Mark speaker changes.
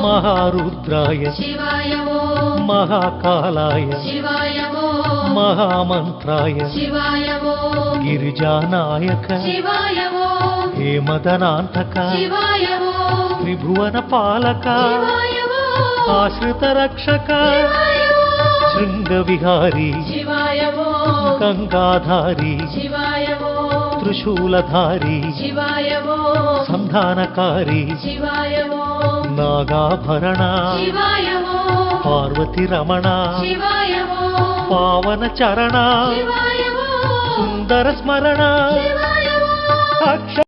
Speaker 1: महारुद्राय
Speaker 2: शिवाय वो
Speaker 1: महाकालाय
Speaker 2: शिवाय वो
Speaker 1: महामंत्राय
Speaker 2: शिवाय वो
Speaker 1: गिरिजानायक
Speaker 2: शिवाय वो
Speaker 1: हेमदनांतक
Speaker 2: शिवाय वो
Speaker 1: त्रिभुवन पालक
Speaker 2: शिवाय वो
Speaker 1: आश्रित रक्षक
Speaker 2: शिवाय वो
Speaker 1: शृंगविहारी
Speaker 2: शिवाय वो
Speaker 1: गंगाधारी
Speaker 2: शिवाय वो
Speaker 1: त्रिशूलधारी
Speaker 2: शिवाय वो
Speaker 1: संधानकारी
Speaker 2: शिवाय वो
Speaker 1: नागाभरण
Speaker 2: शिवाय वो
Speaker 1: पार्वती रमण
Speaker 2: शिवाय वो
Speaker 1: पावन चरण
Speaker 2: शिवाय वो
Speaker 1: सुंदर स्मरण
Speaker 2: शिवाय वो
Speaker 1: अक्ष